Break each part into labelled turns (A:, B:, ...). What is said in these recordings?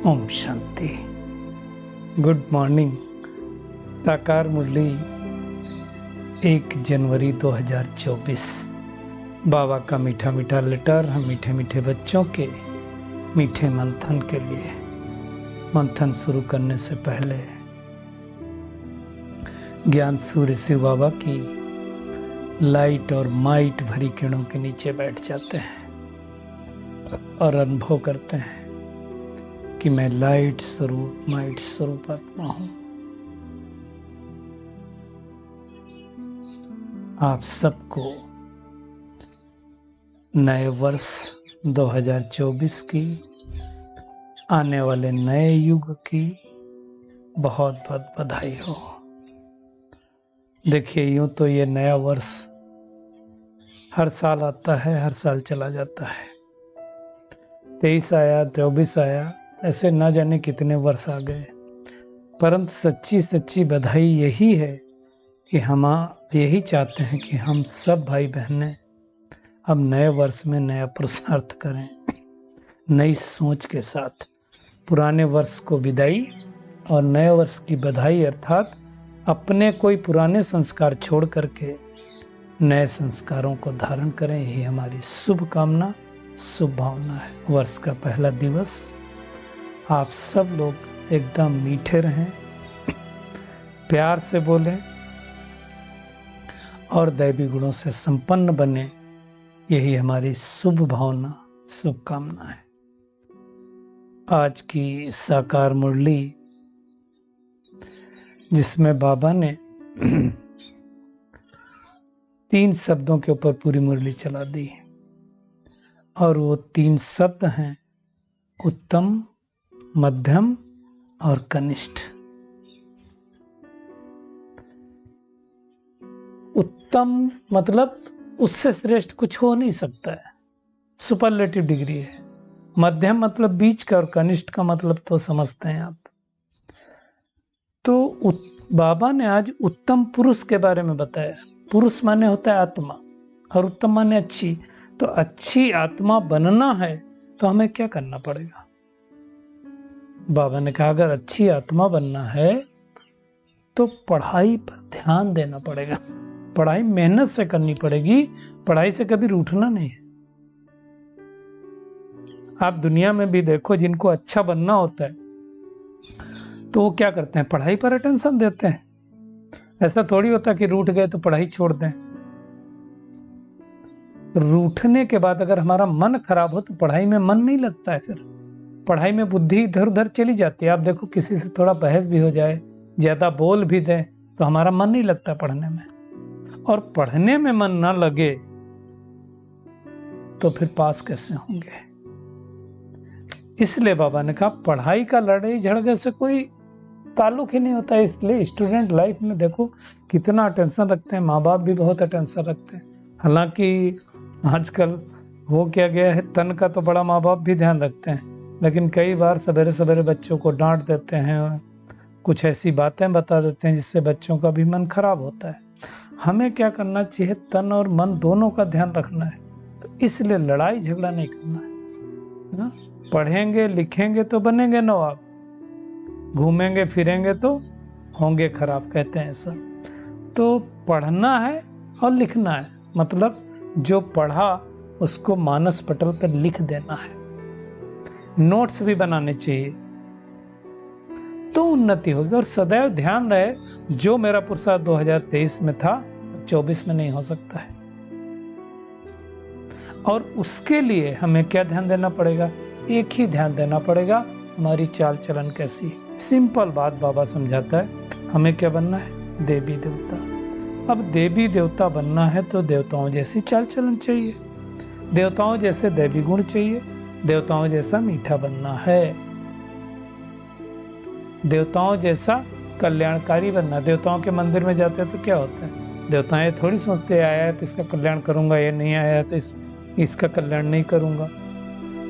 A: Om Shanti. Good morning. साकार मुरली 1 जनवरी 2024। बाबा का मीठा मीठा लेटर हम मीठे मीठे बच्चों के मीठे मंथन के लिए। मंथन शुरू करने से पहले ज्ञान सूर्य शिव बाबा की लाइट और माइट भरी किरणों के नीचे बैठ जाते हैं और अनुभव करते हैं कि मैं लाइट स्वरूप माइट स्वरूप आत्मा हूं। आप सबको नए वर्ष 2024 की, आने वाले नए युग की बहुत बहुत बधाई हो। देखिए, यूं तो ये नया वर्ष हर साल आता है, हर साल चला जाता है। 23 आया, 24 आया, ऐसे ना जाने कितने वर्ष आ गए। परंतु सच्ची सच्ची बधाई यही है कि हम यही चाहते हैं कि हम सब भाई बहनें अब नए वर्ष में नया पुरुषार्थ करें, नई सोच के साथ। पुराने वर्ष को विदाई और नए वर्ष की बधाई, अर्थात अपने कोई पुराने संस्कार छोड़ करके नए संस्कारों को धारण करें। यही हमारी शुभ कामना, शुभ भावना है। वर्ष का पहला दिवस आप सब लोग एकदम मीठे रहें, प्यार से बोलें और दैवी गुणों से संपन्न बने। यही हमारी शुभ भावना, शुभकामना है। आज की साकार मुरली, जिसमें बाबा ने 3 शब्दों के ऊपर पूरी मुरली चला दी, और वो 3 शब्द हैं उत्तम, मध्यम और कनिष्ठ। उत्तम मतलब उससे श्रेष्ठ कुछ हो नहीं सकता है, सुपरलेटिव डिग्री है। मध्यम मतलब बीच का, और कनिष्ठ का मतलब तो समझते हैं आप। तो बाबा ने आज उत्तम पुरुष के बारे में बताया। पुरुष माने होता है आत्मा, और उत्तम माने अच्छी। तो अच्छी आत्मा बनना है तो हमें क्या करना पड़ेगा? बाबा ने कहा, अगर अच्छी आत्मा बनना है तो पढ़ाई पर ध्यान देना पड़ेगा। पढ़ाई मेहनत से करनी पड़ेगी, पढ़ाई से कभी रूठना नहीं है। आप दुनिया में भी देखो, जिनको अच्छा बनना होता है तो वो क्या करते हैं? पढ़ाई पर अटेंशन देते हैं। ऐसा थोड़ी होता कि रूठ गए तो पढ़ाई छोड़ दें। रूठने के बाद अगर हमारा मन खराब हो तो पढ़ाई में मन नहीं लगता है। फिर पढ़ाई में बुद्धि इधर उधर चली जाती है। आप देखो, किसी से थोड़ा बहस भी हो जाए, ज्यादा बोल भी दें, तो हमारा मन नहीं लगता पढ़ने में। और पढ़ने में मन ना लगे तो फिर पास कैसे होंगे? इसलिए बाबा ने कहा, पढ़ाई का लड़ाई झगड़े से कोई ताल्लुक ही नहीं होता है। इसलिए स्टूडेंट लाइफ में देखो कितना अटेंशन रखते हैं, माँ बाप भी बहुत अटेंशन रखते हैं। हालांकि आजकल हो क्या गया है, तन का तो बड़ा माँ बाप भी ध्यान रखते हैं, लेकिन कई बार सवेरे सवेरे बच्चों को डांट देते हैं, कुछ ऐसी बातें बता देते हैं जिससे बच्चों का भी मन खराब होता है। हमें क्या करना चाहिए? तन और मन दोनों का ध्यान रखना है। तो इसलिए लड़ाई झगड़ा नहीं करना है ना? पढ़ेंगे लिखेंगे तो बनेंगे नवाब, घूमेंगे फिरेंगे तो होंगे खराब, कहते हैं ऐसा। तो पढ़ना है और लिखना है, मतलब जो पढ़ा उसको मानस पटल पर लिख देना है। नोट्स भी बनाने चाहिए तो उन्नति होगी। और सदैव ध्यान रहे, जो मेरा पुरुषार्थ 2023 में था 24 में नहीं हो सकता है। और उसके लिए हमें क्या ध्यान देना पड़ेगा? एक ही ध्यान देना पड़ेगा, हमारी चाल चलन कैसी। सिंपल बात बाबा समझाता है, हमें क्या बनना है? देवी देवता। अब देवी देवता बनना है तो देवताओं जैसी चाल चलन चाहिए, देवताओं जैसे दैवी गुण चाहिए, देवताओं जैसा मीठा बनना है, देवताओं जैसा कल्याणकारी बनना। देवताओं के मंदिर में जाते हैं तो क्या होता है? देवताएं थोड़ी सोचते आया है तो इसका कल्याण करूंगा, ये नहीं आया है तो इसका कल्याण नहीं करूंगा।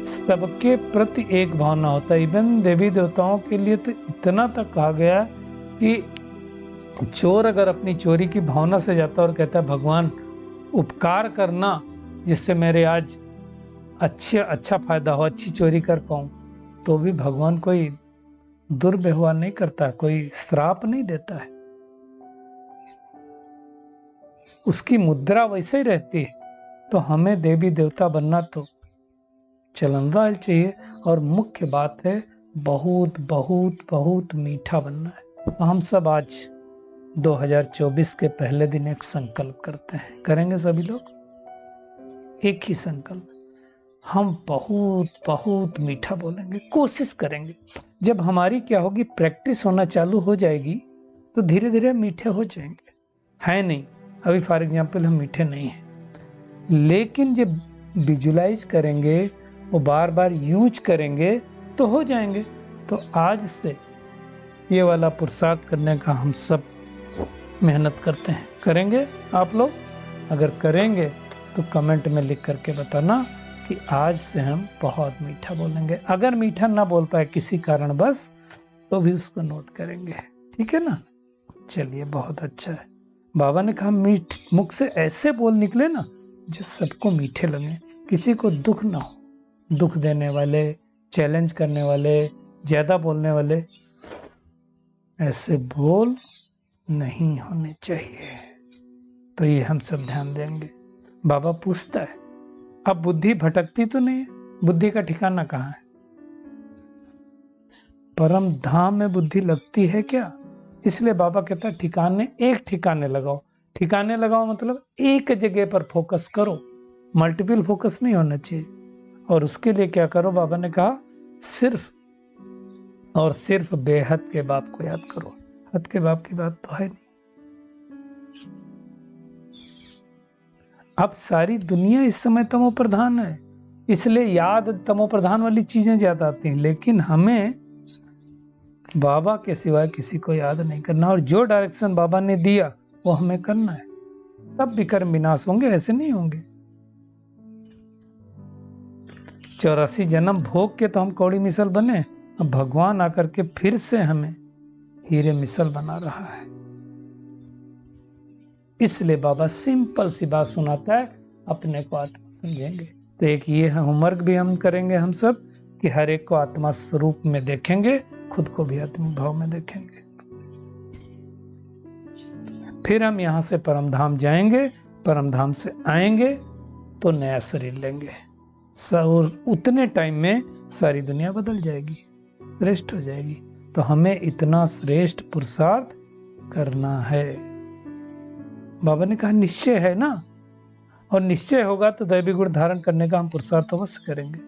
A: सबके प्रति एक भावना होता है। इवन देवी देवताओं के लिए तो इतना तक कहा गया कि चोर अगर अपनी चोरी की भावना से जाता और कहता है, भगवान उपकार करना जिससे मेरे आज अच्छा फायदा हो, अच्छी चोरी कर पाऊं, तो भी भगवान कोई दुर्व्यवहार नहीं करता, कोई श्राप नहीं देता है, उसकी मुद्रा वैसे ही रहती है। तो हमें देवी देवता बनना तो चलन राज चाहिए, और मुख्य बात है बहुत बहुत बहुत मीठा बनना है। तो हम सब आज 2024 के पहले दिन एक संकल्प करते हैं, करेंगे सभी लोग एक ही संकल्प, हम बहुत बहुत मीठा बोलेंगे, कोशिश करेंगे। जब हमारी क्या होगी, प्रैक्टिस होना चालू हो जाएगी तो धीरे धीरे मीठे हो जाएंगे। है नहीं, अभी फॉर एग्जाम्पल हम मीठे नहीं हैं, लेकिन जब विजुलाइज करेंगे वो बार बार यूज करेंगे तो हो जाएंगे। तो आज से ये वाला पुरुषार्थ करने का हम सब मेहनत करते हैं, करेंगे। आप लोग अगर करेंगे तो कमेंट में लिख करके बताना कि आज से हम बहुत मीठा बोलेंगे। अगर मीठा ना बोल पाए किसी कारण बस, तो भी उसको नोट करेंगे, ठीक है ना। चलिए, बहुत अच्छा है। बाबा ने कहा मीठ मुख से ऐसे बोल निकले ना जो सबको मीठे लगे, किसी को दुख ना हो। दुख देने वाले, चैलेंज करने वाले, ज्यादा बोलने वाले, ऐसे बोल नहीं होने चाहिए। तो ये हम सब ध्यान देंगे। बाबा पूछता है, अब बुद्धि भटकती तो नहीं है? बुद्धि का ठिकाना कहाँ है? परम धाम में बुद्धि लगती है क्या? इसलिए बाबा कहता है ठिकाने, एक ठिकाने लगाओ। ठिकाने लगाओ मतलब एक जगह पर फोकस करो, मल्टीपल फोकस नहीं होना चाहिए। और उसके लिए क्या करो, बाबा ने कहा सिर्फ और सिर्फ बेहद के बाप को याद करो। हद के बाप की बात तो है नहीं। अब सारी दुनिया इस समय तमो प्रधान है, इसलिए याद तमो प्रधान वाली चीजें ज्यादा आती हैं, लेकिन हमें बाबा के सिवाय किसी को याद नहीं करना, और जो डायरेक्शन बाबा ने दिया वो हमें करना है। तब विकर्म विनाश होंगे, ऐसे नहीं होंगे। 84 जन्म भोग के तो हम कौड़ी मिसल बने, अब भगवान आकर के फिर से हमें हीरे मिसल बना रहा है। इसलिए बाबा सिंपल सी बात सुनाता है, अपने को आत्मा समझेंगे। तो एक ये होमवर्क भी हम करेंगे हम सब, कि हर एक को आत्मा स्वरूप में देखेंगे, खुद को भी आत्मिक भाव में देखेंगे। फिर हम यहाँ से परमधाम जाएंगे, परमधाम से आएंगे तो नया शरीर लेंगे, और उतने टाइम में सारी दुनिया बदल जाएगी, श्रेष्ठ हो जाएगी। तो हमें इतना श्रेष्ठ पुरुषार्थ करना है। बाबा ने कहा निश्चय है ना, और निश्चय होगा तो दैवी गुण धारण करने का हम पुरुषार्थ अवश्य करेंगे।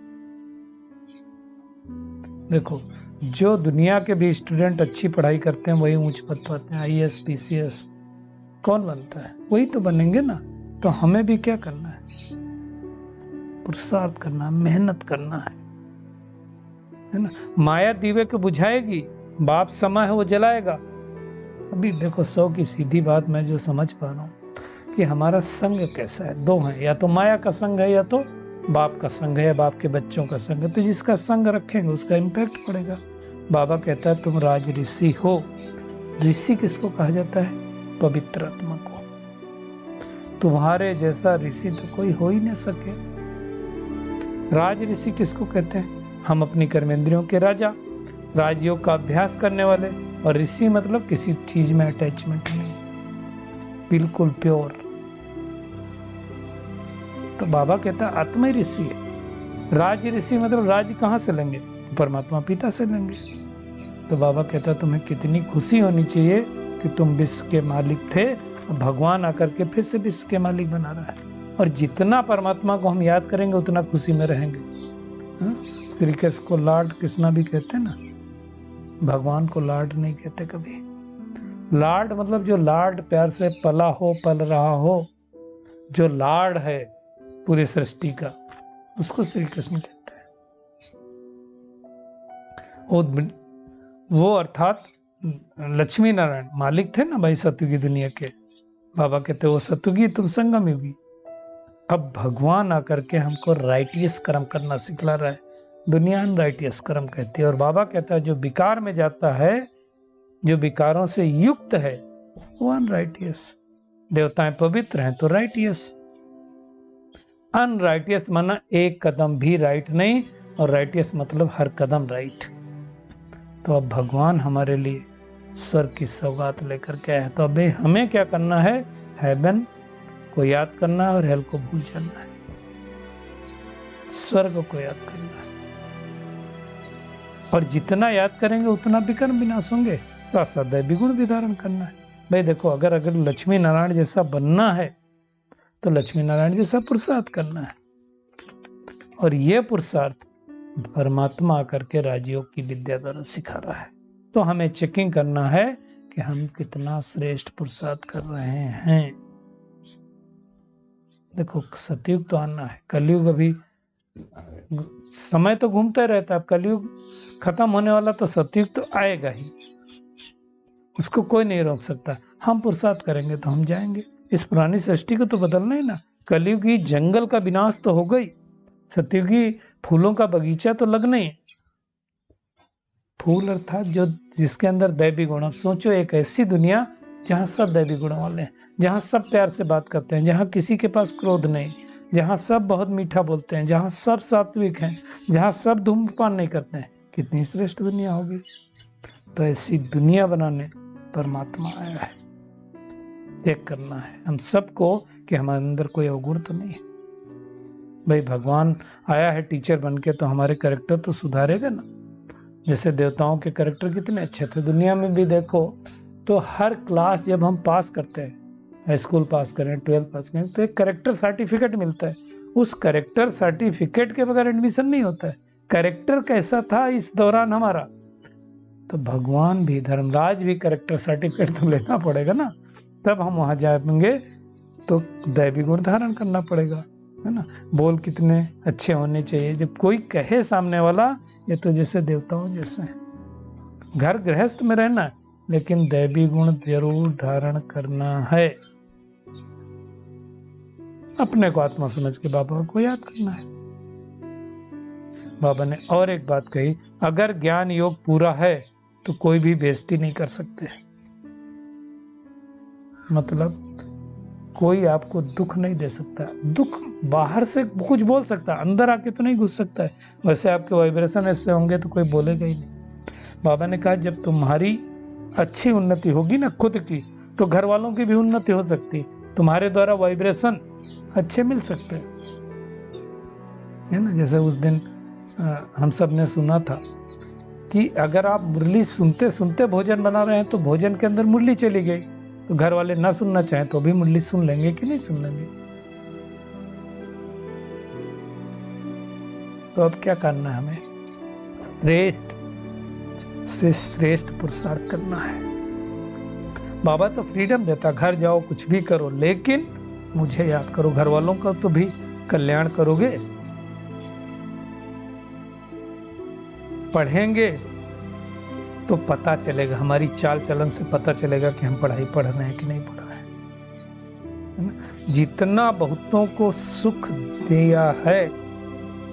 A: देखो, जो दुनिया के भी स्टूडेंट अच्छी पढ़ाई करते हैं वही ऊंच पद पाते हैं, IAS PCS कौन बनता है? वही तो बनेंगे ना। तो हमें भी क्या करना है? पुरुषार्थ करना, मेहनत करना है ना। माया दीवे को बुझाएगी, बाप समय है वो जलाएगा। अभी देखो 100 की सीधी बात मैं जो समझ पा रहा हूँ कि हमारा संग कैसा है, दो है, या तो माया का संग है या तो बाप का संग है, या बाप के बच्चों का संग है। तो जिसका संग रखेंगे उसका इम्पैक्ट पड़ेगा। बाबा कहता है तुम राज ऋषि हो। ऋषि किसको कहा जाता है? पवित्र आत्मा को। तुम्हारे जैसा ऋषि तो कोई हो ही नहीं सके। राज ऋषि किसको कहते हैं? हम अपनी कर्मेंद्रियों के राजा, राजयोग का अभ्यास करने वाले। और ऋषि मतलब किसी चीज में अटैचमेंट नहीं, बिल्कुल प्योर। तो बाबा कहता है आत्मा ही ऋषि है। राज ऋषि मतलब राज कहाँ से लेंगे? परमात्मा पिता से लेंगे। तो बाबा कहता है तुम्हें कितनी खुशी होनी चाहिए कि तुम विश्व के मालिक थे, भगवान आकर के फिर से विश्व के मालिक बना रहा है। और जितना परमात्मा को हम याद करेंगे उतना खुशी में रहेंगे। श्री कृष्ण को लॉर्ड कृष्णा भी कहते हैं ना, भगवान को लॉर्ड नहीं कहते कभी। लॉर्ड मतलब जो लॉर्ड प्यार से पला हो, पल रहा हो, जो लॉर्ड है पूरी सृष्टि का, उसको श्री कृष्ण कहते हैं। वो अर्थात लक्ष्मी नारायण मालिक थे ना भाई सतयुगी दुनिया के। बाबा कहते वो सतयुगी, तुम संगम युगी। अब भगवान आकर के हमको राइटियस कर्म करना सिखला रहा है। दुनिया अनराइटियस कर्म कहती है, और बाबा कहता है जो विकार में जाता है, जो विकारों से युक्त है, वो अनराइटियस। देवताएं पवित्र हैं तो राइटियस। अनराइटियस माना एक कदम भी राइट नहीं, और राइटियस मतलब हर कदम राइट। तो अब भगवान हमारे लिए स्वर्ग की सौगात लेकर के आए, तो अभी हमें क्या करना है, हेवन को याद करना है और हेल को भूल जाना है, स्वर्ग को याद करना है। और जितना याद करेंगे उतना विकर्म विनाश होंगे, साथ साथ दैवी गुण भी धारण करना है। भाई देखो, अगर लक्ष्मी नारायण जैसा बनना है तो लक्ष्मी नारायण जैसा पुरुषार्थ करना है, और ये पुरुषार्थ परमात्मा आकर के राजयोग की विद्या द्वारा सिखा रहा है। तो हमें चेकिंग करना है कि हम कितना श्रेष्ठ पुरुषार्थ कर रहे हैं। देखो, सतयुग तो आना है, कलयुग अभी समय तो घूमता रहता है, अब कलयुग खत्म होने वाला, तो सतयुग तो आएगा ही, उसको कोई नहीं रोक सकता। हम पुरुषार्थ करेंगे तो हम जाएंगे। इस पुरानी सृष्टि को तो बदलना ही ना। कलयुगी जंगल का विनाश तो हो गई, सतयुगी फूलों का बगीचा तो लगना ही। फूल अर्थात जो जिसके अंदर दैवी गुण। अब सोचो, एक ऐसी दुनिया जहाँ सब दैवी गुणों वाले हैं, जहाँ सब प्यार से बात करते हैं, जहाँ किसी के पास क्रोध नहीं, जहाँ सब बहुत मीठा बोलते हैं, जहाँ सब सात्विक हैं, जहाँ सब धूम्रपान नहीं करते हैं। कितनी श्रेष्ठ दुनिया होगी। तो ऐसी दुनिया बनाने परमात्मा आया है। चेक करना है हम सबको कि हमारे अंदर कोई अवगुण तो नहीं है। भाई भगवान आया है टीचर बन के, तो हमारे कैरेक्टर तो सुधारेगा ना। जैसे देवताओं के कैरेक्टर कितने अच्छे थे। दुनिया में भी देखो तो हर क्लास जब हम पास करते हैं, हाई स्कूल पास करें, 12th पास करें, तो एक कैरेक्टर सर्टिफिकेट मिलता है। उस कैरेक्टर सर्टिफिकेट के बगैर एडमिशन नहीं होता है। कैरेक्टर कैसा था इस दौरान हमारा, तो भगवान भी, धर्मराज भी कैरेक्टर सर्टिफिकेट तो लेना पड़ेगा ना, तब हम वहां जाएंगे। तो दैवी गुण धारण करना पड़ेगा, है ना। बोल कितने अच्छे होने चाहिए, जब कोई कहे सामने वाला ये तो जैसे देवताओं जैसे हैं। घर गृहस्थ में रहना है, लेकिन दैवी गुण जरूर धारण करना है। अपने को आत्मा समझ के बाबा को याद करना है। बाबा ने और एक बात कही, अगर ज्ञान योग पूरा है तो कोई भी बेइज्जती नहीं कर सकते। मतलब कोई आपको दुख नहीं दे सकता। दुख बाहर से कुछ बोल सकता है, अंदर आके तो नहीं घुस सकता है। वैसे आपके वाइब्रेशन ऐसे होंगे तो कोई बोलेगा ही नहीं। बाबा ने कहा, जब तुम्हारी अच्छी उन्नति होगी ना खुद की, तो घर वालों की भी उन्नति हो सकती। तुम्हारे द्वारा वाइब्रेशन अच्छे मिल सकते हैं, है ना। जैसे उस दिन हम सब ने सुना था कि अगर आप मुरली सुनते सुनते भोजन बना रहे हैं, तो भोजन के अंदर मुरली चली गई, तो घर वाले ना सुनना चाहें तो भी मुरली सुन लेंगे कि नहीं सुन लेंगे। तो अब क्या करना है हमें, श्रेष्ठ से श्रेष्ठ पुरुषार्थ करना है। बाबा तो फ्रीडम देता, घर जाओ कुछ भी करो, लेकिन मुझे याद करो, घर वालों का तो भी कल्याण करोगे। पढ़ेंगे तो पता चलेगा, हमारी चाल चलन से पता चलेगा कि हम पढ़ाई पढ़ रहे हैं कि नहीं पढ़ रहे हैं। जितना बहुतों को सुख दिया है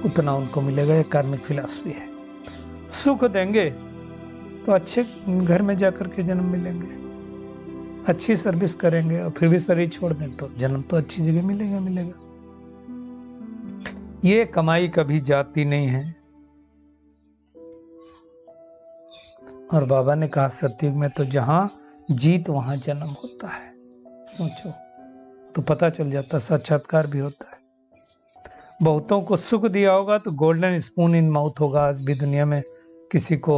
A: उतना उनको मिलेगा, ये कार्मिक फिलॉसफी है। सुख देंगे तो अच्छे घर में जाकर के जन्म मिलेंगे, अच्छी सर्विस करेंगे, और फिर भी शरीर छोड़ दें तो जन्म तो अच्छी जगह मिलेगा। ये कमाई कभी जाती नहीं है। और बाबा ने कहा, सतयुग में तो जहां जीत वहां जन्म होता है। सोचो तो पता चल जाता, साक्षात्कार भी होता है। बहुतों को सुख दिया होगा तो गोल्डन स्पून इन माउथ होगा। आज भी दुनिया में किसी को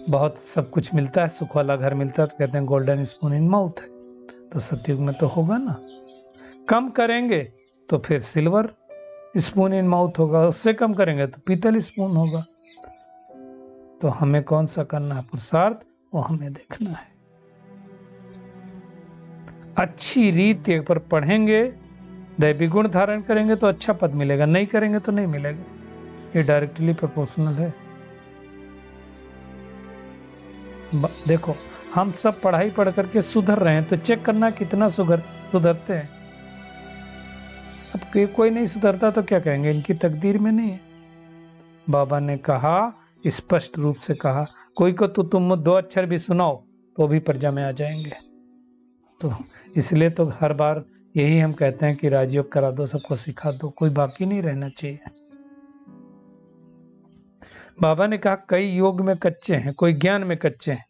A: बहुत सब कुछ मिलता है, सुख वाला घर मिलता है, तो कहते हैं गोल्डन स्पून इन माउथ है। तो सतयुग में तो होगा ना। कम करेंगे तो फिर सिल्वर स्पून इन माउथ होगा, उससे कम करेंगे तो पीतल स्पून होगा। तो हमें कौन सा करना है पुरुषार्थ, वो हमें देखना है। अच्छी रीति पर पढ़ेंगे, दैवी गुण धारण करेंगे तो अच्छा पद मिलेगा, नहीं करेंगे तो नहीं मिलेगा। ये डायरेक्टली प्रोपोर्शनल है। देखो, हम सब पढ़ाई पढ़ करके सुधर रहे हैं, तो चेक करना कितना सुधरते हैं। अब कोई नहीं सुधरता तो क्या कहेंगे, इनकी तकदीर में नहीं है। बाबा ने कहा, स्पष्ट रूप से कहा, कोई को तो तुम 2 अक्षर भी सुनाओ तो भी प्रजा में आ जाएंगे। तो इसलिए तो हर बार यही हम कहते हैं कि राजयोग करा दो, सबको सिखा दो, कोई बाकी नहीं रहना चाहिए। बाबा ने कहा कई योग में कच्चे हैं, कोई ज्ञान में कच्चे हैं।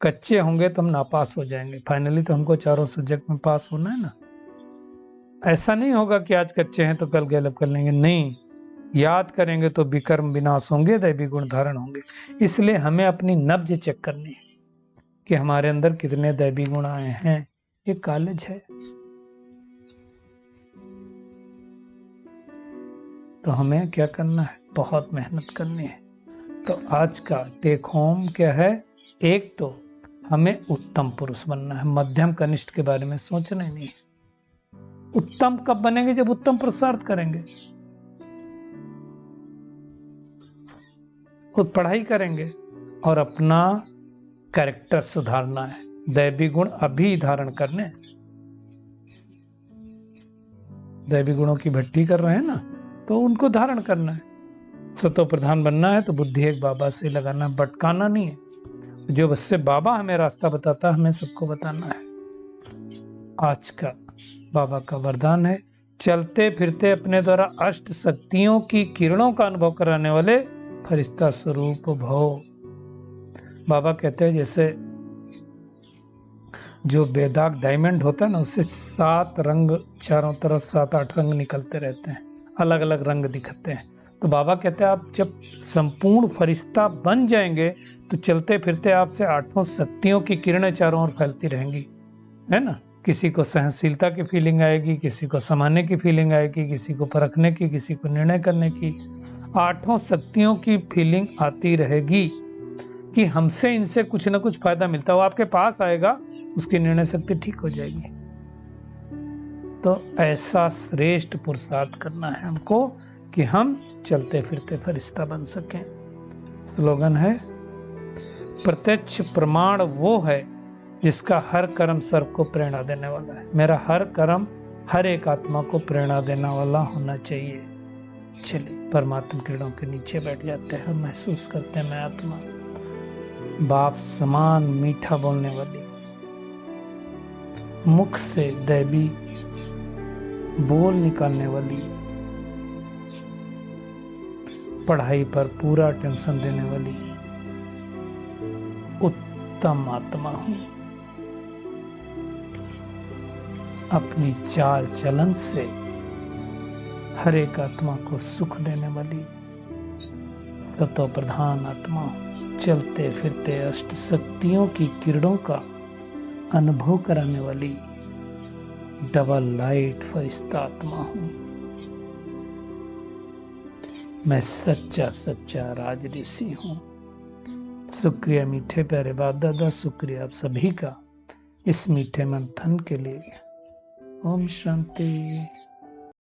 A: कच्चे होंगे तो हम नापास हो जाएंगे, फाइनली तो हमको चारों सब्जेक्ट में पास होना है ना। ऐसा नहीं होगा कि आज कच्चे हैं तो कल गैलप कर लेंगे, नहीं, याद करेंगे तो विकर्म विनाश होंगे, दैवी गुण धारण होंगे। इसलिए हमें अपनी नब्ज चेक करनी है कि हमारे अंदर कितने दैवी गुण आए हैं। ये कॉलेज है, तो हमें क्या करना है, बहुत मेहनत करनी है। तो आज का टेक होम क्या है, एक तो हमें उत्तम पुरुष बनना है, मध्यम कनिष्ठ के बारे में सोचना ही नहीं है। उत्तम कब बनेंगे, जब उत्तम पुरुषार्थ करेंगे, खुद पढ़ाई करेंगे और अपना कैरेक्टर सुधारना है। दैवी गुण अभी धारण करने, दैवी गुणों की भट्टी कर रहे हैं ना, तो उनको धारण करना है। सतो प्रधान बनना है तो बुद्धि एक बाबा से लगाना, भटकाना नहीं है। जो बस से बाबा हमें रास्ता बताता, हमें सबको बताना है। आज का बाबा का वरदान है, चलते फिरते अपने द्वारा अष्ट शक्तियों की किरणों का अनुभव कराने वाले फरिश्ता स्वरूप भव। बाबा कहते हैं जैसे जो बेदाग डायमंड होता है ना, उससे 7 रंग चारों तरफ 7-8 रंग निकलते रहते हैं, अलग अलग रंग दिखते हैं। तो बाबा कहते हैं आप जब संपूर्ण फरिश्ता बन जाएंगे तो चलते फिरते आपसे 8 शक्तियों की किरणें चारों ओर फैलती रहेंगी, है ना। किसी को सहनशीलता की फीलिंग आएगी, किसी को समाने की फीलिंग आएगी, किसी को परखने की, किसी को निर्णय करने की। 8 शक्तियों की फीलिंग आती रहेगी कि हमसे इनसे कुछ ना कुछ फायदा मिलता है। वो आपके पास आएगा, उसकी निर्णय शक्ति ठीक हो जाएगी। तो ऐसा श्रेष्ठ पुरुषार्थ करना है हमको कि हम चलते फिरते फरिश्ता बन सकें। स्लोगन है, प्रत्यक्ष प्रमाण वो है जिसका हर कर्म सर्व को प्रेरणा देने वाला है। मेरा हर कर्म हर एक आत्मा को प्रेरणा देने वाला होना चाहिए। चलिए परमात्मा किरणों के नीचे बैठ जाते हैं, महसूस करते हैं मैं आत्मा, बाप समान मीठा बोलने वाली, मुख से दैवी बोल निकालने वाली, पढ़ाई पर पूरा टेंशन देने वाली उत्तम आत्मा हूं। अपनी चाल चलन से हर एक आत्मा को सुख देने वाली तत्व प्रधान आत्मा हूं। चलते फिरते अष्ट शक्तियों की किरणों का अनुभव कराने वाली डबल लाइट फरिश्ता आत्मा हूं। मैं सच्चा सच्चा राज ऋषि हूं। शुक्रिया मीठे प्यारे बाप दादा, शुक्रिया आप सभी का इस मीठे मंथन के लिए। ओम शांति।